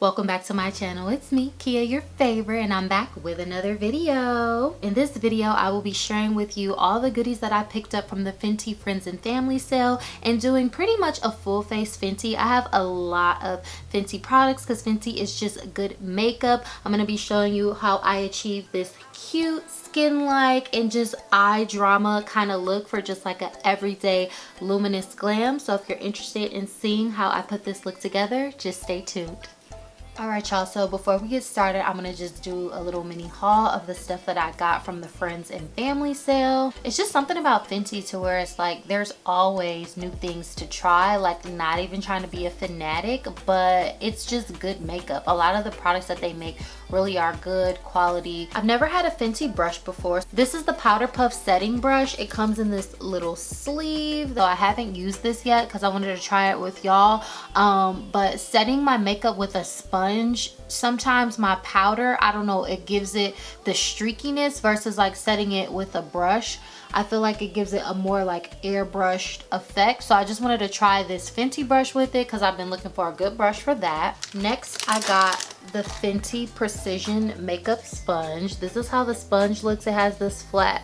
Welcome back to my channel. It's me, Kia, your favorite, and I'm back with another video. In this video, I will be sharing with you all the goodies that I picked up from the Fenty Friends and Family sale and doing pretty much a full face Fenty. I have a lot of Fenty products because Fenty is just good makeup. I'm going to be showing you how I achieved this cute skin-like and just eye drama kind of look for just like a everyday luminous glam. So if you're interested in seeing how I put this look together, just stay tuned. Alright y'all, so before we get started, I'm going to just do a little mini haul of the stuff that I got from the Friends and Family sale. It's just something about Fenty to where it's like there's always new things to try, like not even trying to be a fanatic, but it's just good makeup. A lot of the products that they make really are good quality. I've never had a Fenty brush before. This is the Powder Puff setting brush. It comes in this little sleeve, though I haven't used this yet because I wanted to try it with y'all. But setting my makeup with a sponge, sometimes my powder, I don't know, it gives it the streakiness versus like setting it with a brush. I feel like it gives it a more like airbrushed effect. So I just wanted to try this Fenty brush with it because I've been looking for a good brush for that. Next, I got the Fenty Precision Makeup Sponge. This is how the sponge looks. It has this flat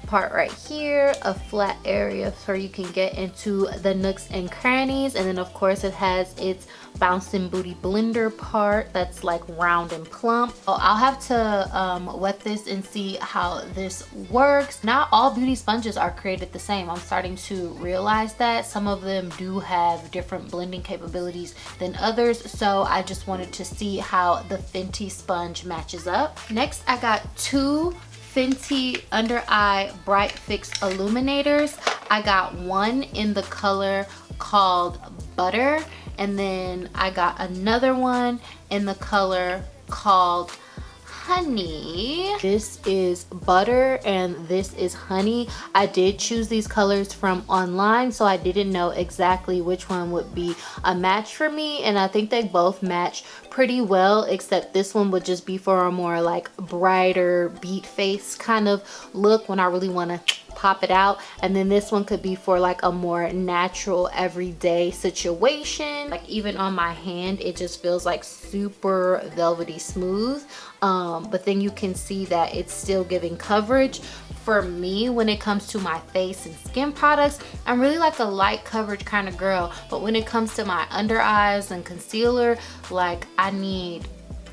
part right here, a flat area so you can get into the nooks and crannies, and then of course it has its bouncing booty blender part that's like round and plump. Oh, I'll have to wet this and see how this works. Not all beauty sponges are created the same. I'm starting to realize that some of them do have different blending capabilities than others, so I just wanted to see how the Fenty sponge matches up. Next, I got two Fenty Under Eye Bright Fix Illuminators. I got one in the color called Butter, and then I got another one in the color called Honey. This is Butter and this is Honey. I did choose these colors from online, so I didn't know exactly which one would be a match for me, and I think they both match pretty well, except this one would just be for a more like brighter beat face kind of look when I really want to pop it out, and then this one could be for like a more natural everyday situation. Like even on my hand it just feels like super velvety smooth, but then you can see that it's still giving coverage. For me, when it comes to my face and skin products, I'm really like a light coverage kind of girl, but when it comes to my under eyes and concealer, like I need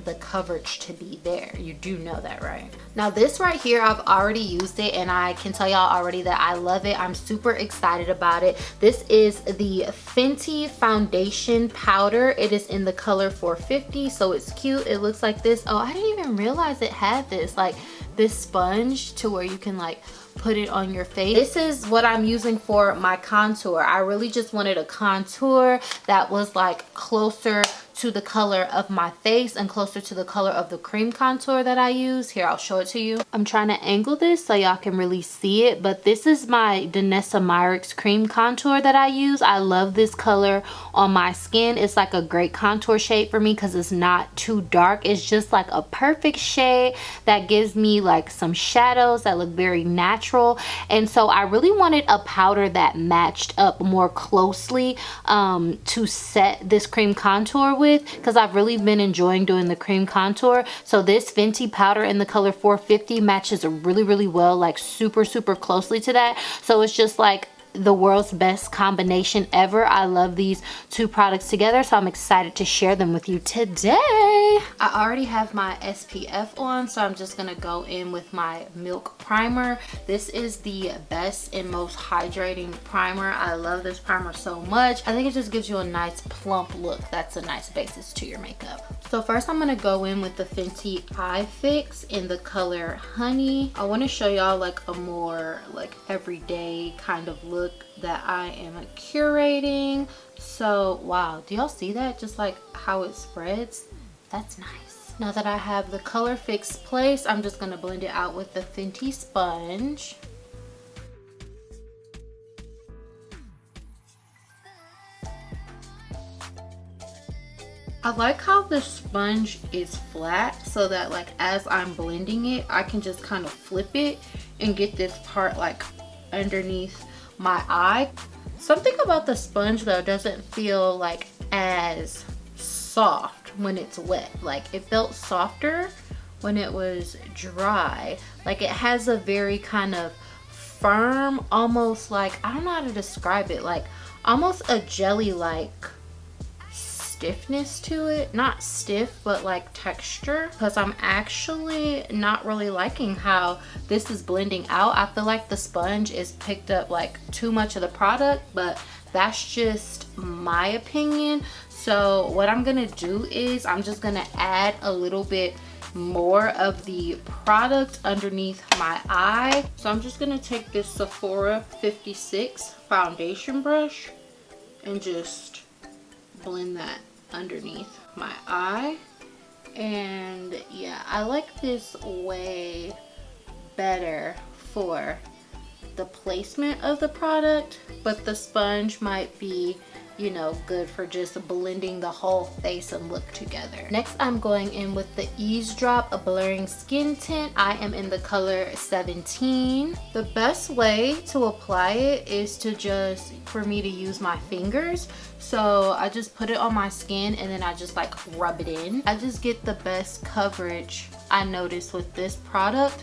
the coverage to be there. You do know that, right? Now this right here, I've already used it and I can tell y'all already that I love it. I'm super excited about it. This is the Fenty foundation powder. It is in the color 450, so it's cute. It looks like this. Oh, I didn't even realize it had this, like this sponge to where you can like put it on your face. This is what I'm using for my contour. I really just wanted a contour that was like closer to the color of my face and closer to the color of the cream contour that I use. Here, I'll show it to you. I'm trying to angle this so y'all can really see it, but this is my Danessa Myricks cream contour that I use. I love this color on my skin. It's like a great contour shade for me because it's not too dark. It's just like a perfect shade that gives me like some shadows that look very natural. And so I really wanted a powder that matched up more closely to set this cream contour with, because I've really been enjoying doing the cream contour. So this Fenty powder in the color 450 matches really well, like super closely to that. So it's just like the world's best combination ever. I love these two products together, so I'm excited to share them with you today. I already have my SPF on, so I'm just gonna go in with my Milk Primer. This is the best and most hydrating primer. I love this primer so much. I think it just gives you a nice plump look. That's a nice basis to your makeup. So first I'm gonna go in with the Fenty Eye Fix in the color Honey. I want to show y'all like a more like everyday kind of look that I am curating. So wow, do y'all see that? Just like how it spreads? That's nice. Now that I have the color fix placed, I'm just gonna blend it out with the Fenty sponge. I like how the sponge is flat so that like as I'm blending it, I can just kind of flip it and get this part like underneath my eye. Something about the sponge though doesn't feel like as soft when it's wet. Like it felt softer when it was dry. Like it has a very kind of firm, almost like, I don't know how to describe it, like almost a jelly like stiffness to it. Not stiff, but like texture, because I'm actually not really liking how this is blending out. I feel like the sponge is picked up like too much of the product, but that's just my opinion. So what I'm gonna do is I'm just gonna add a little bit more of the product underneath my eye. So I'm just gonna take this Sephora 56 foundation brush and just blend that underneath my eye. And yeah, I like this way better for the placement of the product, but the sponge might be, you know, good for just blending the whole face and look together. Next, I'm going in with the Eaze Drop, a blurring skin tint. I am in the color 17. The best way to apply it is to just, for me to use my fingers. So I just put it on my skin and then I just like rub it in. I just get the best coverage I notice with this product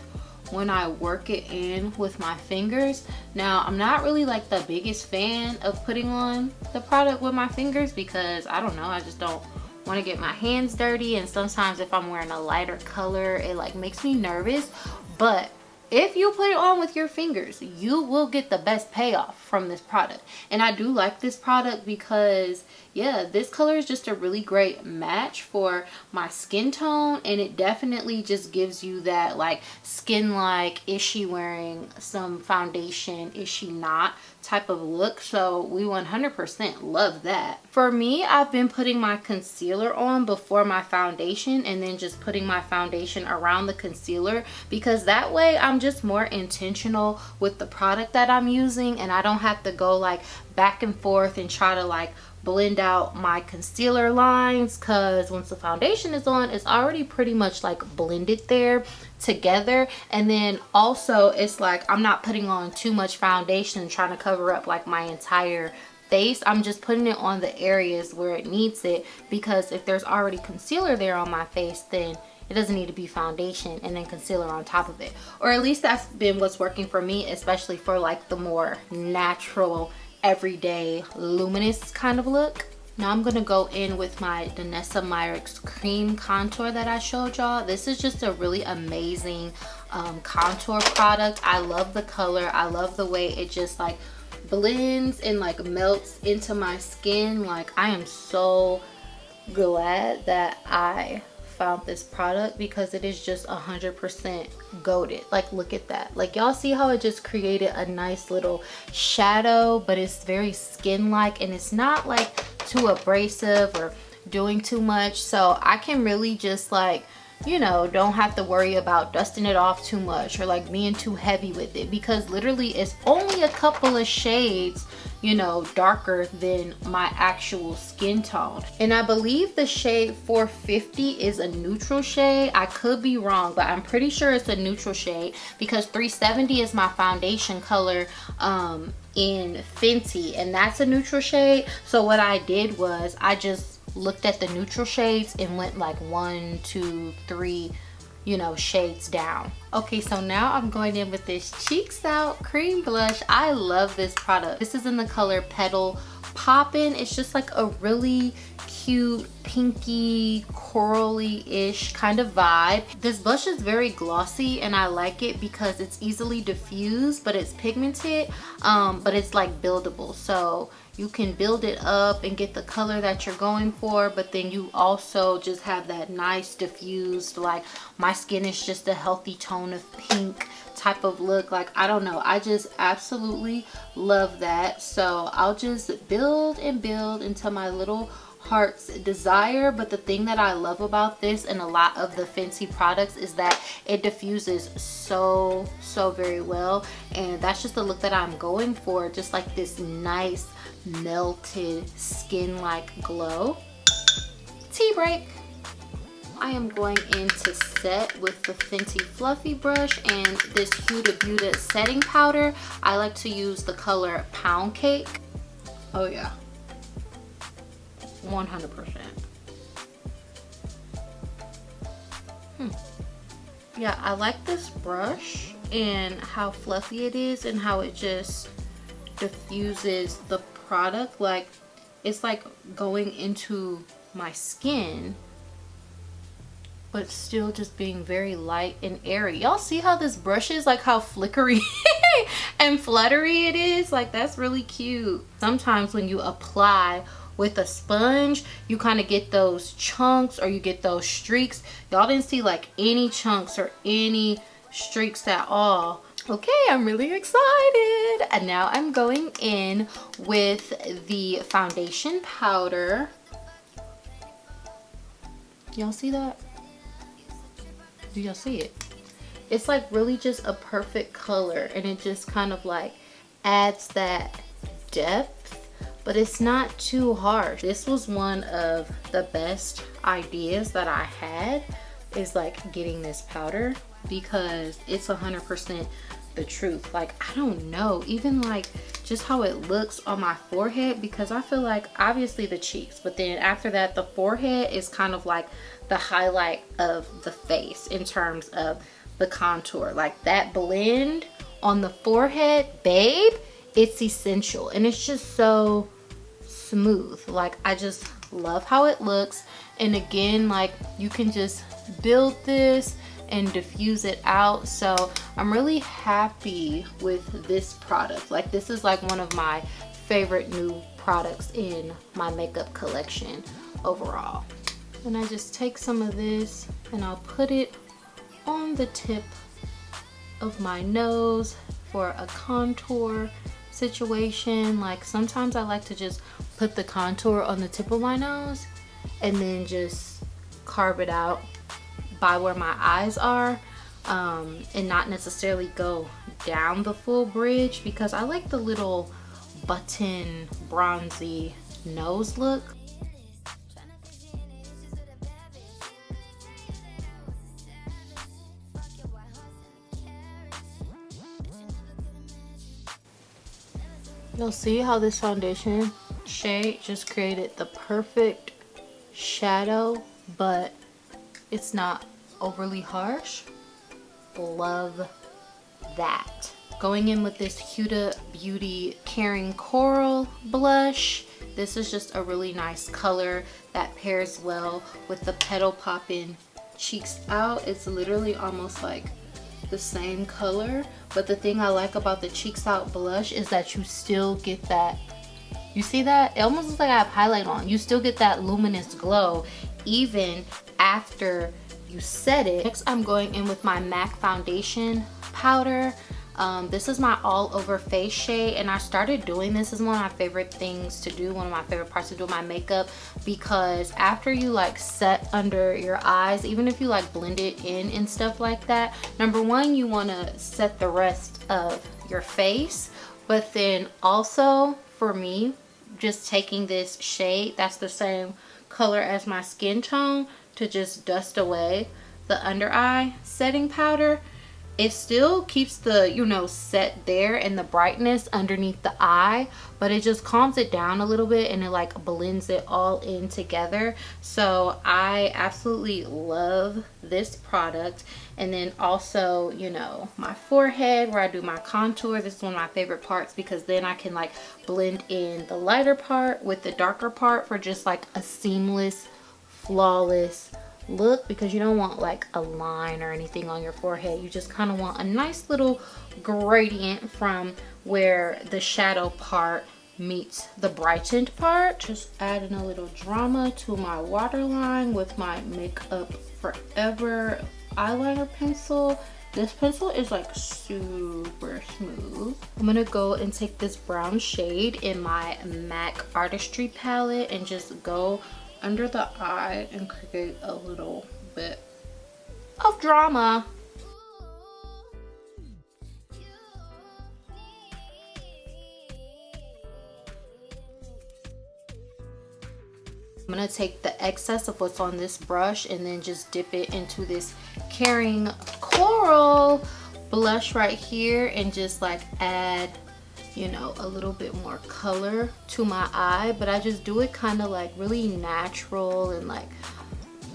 when I work it in with my fingers. Now, I'm not really like the biggest fan of putting on the product with my fingers because I don't know, I just don't want to get my hands dirty, and sometimes if I'm wearing a lighter color it like makes me nervous. But if you put it on with your fingers, you will get the best payoff from this product. And I do like this product because, yeah, this color is just a really great match for my skin tone, and it definitely just gives you that like skin like, is she wearing some foundation, is she not type of look. So we 100% love that. For me, I've been putting my concealer on before my foundation and then just putting my foundation around the concealer, because that way I'm just more intentional with the product that I'm using and I don't have to go like back and forth and try to like blend out my concealer lines, because once the foundation is on, it's already pretty much like blended there together. And then also it's like I'm not putting on too much foundation and trying to cover up like my entire face. I'm just putting it on the areas where it needs it, because if there's already concealer there on my face, then it doesn't need to be foundation and then concealer on top of it. Or at least that's been what's working for me, especially for like the more natural, everyday, luminous kind of look. Now I'm gonna go in with my Danessa Myricks cream contour that I showed y'all. This is just a really amazing contour product. I love the color. I love the way it just like blends and like melts into my skin. Like, I am so glad that I found this product, because it is just 100% goated. Like, look at that. Like, y'all see how it just created a nice little shadow, but it's very skin like, and it's not like too abrasive or doing too much. So I can really just like, you know, don't have to worry about dusting it off too much or like being too heavy with it, because literally it's only a couple of shades, you know, darker than my actual skin tone. And I believe the shade 450 is a neutral shade. I could be wrong, but I'm pretty sure it's a neutral shade, because 370 is my foundation color in Fenty, and that's a neutral shade. So what I did was I just looked at the neutral shades and went like 1, 2, 3, you know, shades down. Okay, so now I'm going in with this Cheeks Out cream blush. I love this product. This is in the color Petal Poppin'. It's just like a really cute pinky corally-ish kind of vibe. This blush is very glossy and I like it because it's easily diffused, but it's pigmented, but it's like buildable. So you can build it up and get the color that you're going for, but then you also just have that nice diffused, like my skin is just a healthy tone of pink type of look. Like, I don't know, I just absolutely love that. So I'll just build and build until my little heart's desire. But the thing that I love about this and a lot of the Fenty products is that it diffuses so very well, and that's just the look that I'm going for. Just like this nice melted skin like glow. Tea break. I am going in to set with the Fenty Fluffy brush and this Huda Beauty setting powder. I like to use the color Pound Cake. Oh yeah, 100%. Yeah, I like this brush and how fluffy it is and how it just diffuses the product. Like, it's like going into my skin, but still just being very light and airy. Y'all see how this brush is, like how flickery and fluttery it is? Like, that's really cute. Sometimes when you apply with a sponge, you kind of get those chunks or you get those streaks. Y'all didn't see like any chunks or any streaks at all. Okay, I'm really excited. And now I'm going in with the foundation powder. Y'all see that? Do y'all see it? It's like really just a perfect color, and it just kind of like adds that depth, but it's not too harsh. This was one of the best ideas that I had, is like getting this powder, because it's 100% the truth. Like, I don't know, even like just how it looks on my forehead, because I feel like obviously the cheeks, but then after that the forehead is kind of like the highlight of the face in terms of the contour. Like, that blend on the forehead, babe, it's essential, and it's just so smooth. Like, I just love how it looks. And again, like, you can just build this and diffuse it out. So I'm really happy with this product. Like, this is like one of my favorite new products in my makeup collection overall. And I just take some of this and I'll put it on the tip of my nose for a contour situation. Like, sometimes I like to just put the contour on the tip of my nose and then just carve it out by where my eyes are, and not necessarily go down the full bridge, because I like the little button bronzy nose look. You'll see how this foundation shade just created the perfect shadow, but it's not overly harsh. Love that. Going in with this Huda Beauty Caring Coral blush. This is just a really nice color that pairs well with the Petal Poppin' Cheeks Out. It's literally almost like the same color, but the thing I like about the Cheeks Out blush is that you still get that, you see that? It almost looks like I have highlight on. You still get that luminous glow even after you set it. Next, I'm going in with my MAC foundation powder. This is my all over face shade, and I started doing this. Is one of my favorite things to do, one of my favorite parts to do my makeup, because after you like set under your eyes, even if you like blend it in and stuff like that, number one, you want to set the rest of your face, but then also for me, just taking this shade that's the same color as my skin tone to just dust away the under eye setting powder. It still keeps the, you know, set there and the brightness underneath the eye, but it just calms it down a little bit and it like blends it all in together. So I absolutely love this product. And then also, you know, my forehead where I do my contour, this is one of my favorite parts, because then I can like blend in the lighter part with the darker part for just like a seamless, flawless look, because you don't want like a line or anything on your forehead. You just kind of want a nice little gradient from where the shadow part meets the brightened part. Just adding a little drama to my waterline with my Makeup Forever eyeliner pencil. This pencil is like super smooth. I'm gonna go and take this brown shade in my MAC Artistry palette and just go under the eye and create a little bit of drama. I'm gonna take the excess of what's on this brush and then just dip it into this Caring Coral blush right here and just like add, you know, a little bit more color to my eye. But I just do it kind of like really natural and like,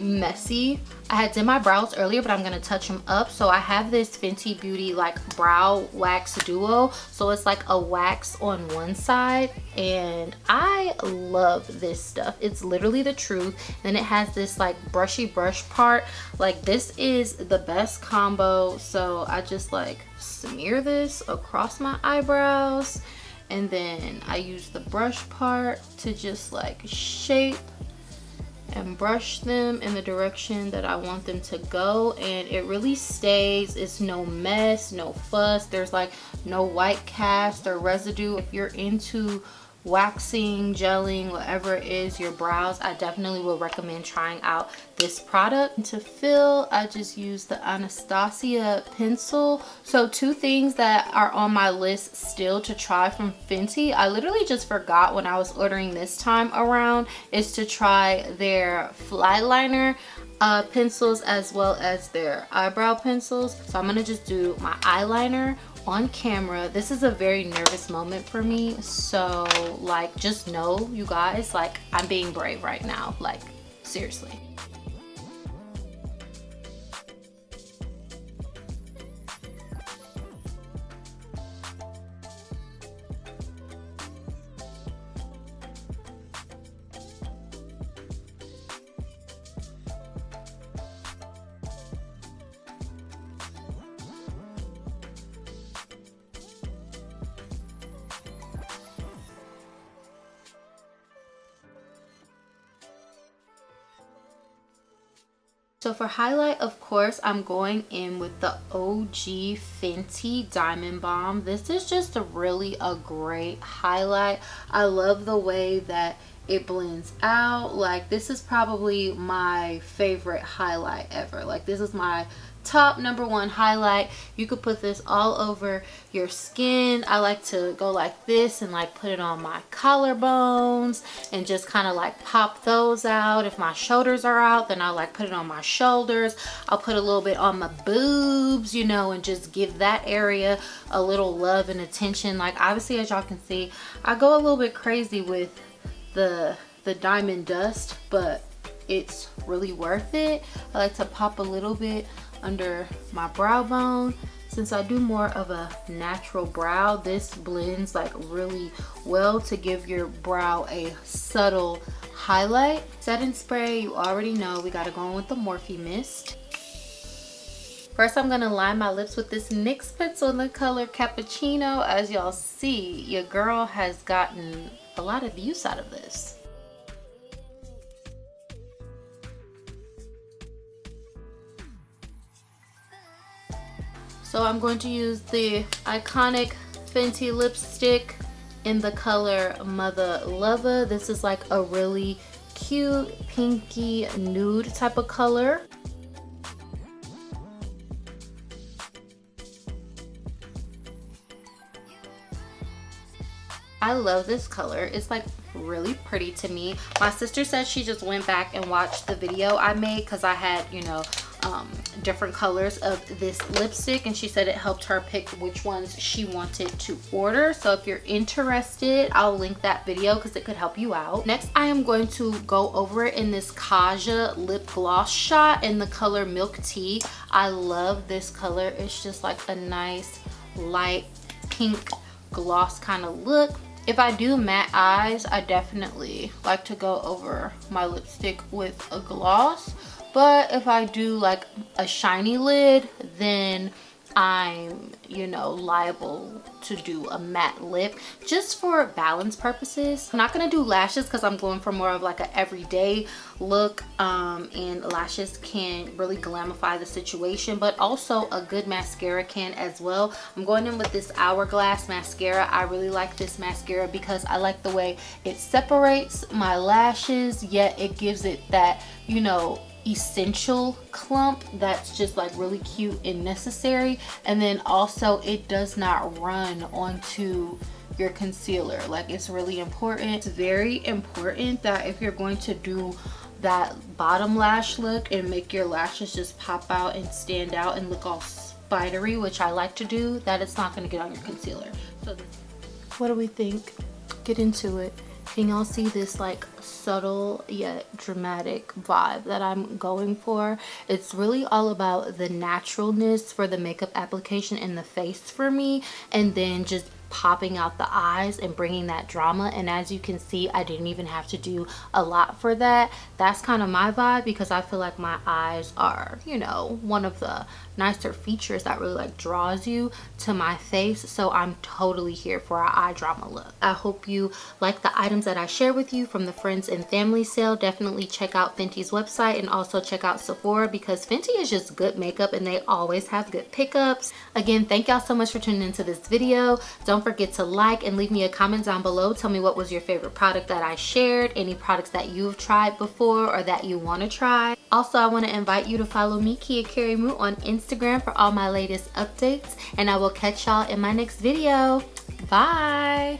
messy. I had did my brows earlier, but I'm gonna touch them up. So I have this Fenty Beauty like brow wax duo. So it's like a wax on one side, and I love this stuff. It's literally the truth. Then it has this like brushy brush part. Like this is the best combo. So I just like smear this across my eyebrows, and then I use the brush part to just like shape and brush them in the direction that I want them to go, and it really stays. It's no mess, no fuss. There's like no white cast or residue. If you're into waxing, gelling, whatever it is, your brows, I definitely will recommend trying out this product. To fill, I just use the Anastasia pencil. So two things that are on my list still to try from Fenty, I literally just forgot when I was ordering this time around, is to try their fly liner pencils as well as their eyebrow pencils. So I'm gonna just do my eyeliner on camera. This is a very nervous moment for me, so like just know, you guys, like I'm being brave right now, like seriously. So for highlight, of course, I'm going in with the OG Fenty Diamond Bomb. This is just really a great highlight. I love the way that it blends out. Like this is probably my favorite highlight ever. Like this is my top #1 highlight. You could put this all over your skin. I like to go like this and like put it on my collarbones and just kind of like pop those out. If my shoulders are out, then I like put it on my shoulders. I'll put a little bit on my boobs, you know, and just give that area a little love and attention. Like obviously, as y'all can see, I go a little bit crazy with the diamond dust, but it's really worth it. I like to pop a little bit under my brow bone. Since I do more of a natural brow, this blends like really well to give your brow a subtle highlight. Setting spray, you already know we gotta go in with the Morphe Mist. First, I'm gonna line my lips with this NYX pencil in the color Cappuccino. As y'all see, your girl has gotten a lot of use out of this. So I'm going to use the iconic Fenty lipstick in the color Mother Lover. This is like a really cute pinky nude type of color. I love this color. It's like really pretty to me. My sister said she just went back and watched the video I made because I had, you know, different colors of this lipstick, and she said it helped her pick which ones she wanted to order. So if you're interested, I'll link that video because it could help you out. Next, I am going to go over it in this Kaja lip gloss shot in the color Milk Tea. I love this color. It's just like a nice light pink gloss kind of look. If I do matte eyes, I definitely like to go over my lipstick with a gloss. But if I do like a shiny lid, then I'm, you know, liable to do a matte lip just for balance purposes. I'm not gonna do lashes because I'm going for more of like an everyday look, and lashes can really glamify the situation, but also a good mascara can as well. I'm going in with this Hourglass mascara. I really like this mascara because I like the way it separates my lashes, yet it gives it that, you know, essential clump that's just like really cute and necessary. And then also it does not run onto your concealer. Like it's really important. It's very important that if you're going to do that bottom lash look and make your lashes just pop out and stand out and look all spidery, which I like to do, that it's not going to get on your concealer. So what do we think? Get into it. Can y'all see this like subtle yet dramatic vibe that I'm going for? It's really all about the naturalness for the makeup application in the face for me, and then just popping out the eyes and bringing that drama. And as you can see, I didn't even have to do a lot for that. That's kind of my vibe, because I feel like my eyes are, you know, one of the nicer features that really like draws you to my face. So I'm totally here for our eye drama look. I hope you like the items that I share with you from the friends and family sale. Definitely check out Fenty's website, and also check out Sephora, because Fenty is just good makeup and they always have good pickups. Again, thank y'all so much for tuning into this video. Don't forget to like and leave me a comment down below. Tell me what was your favorite product that I shared, any products that you've tried before or that you want to try. Also, I want to invite you to follow me, Kia Carey Moo, on Instagram for all my latest updates, and I will catch y'all in my next video. Bye.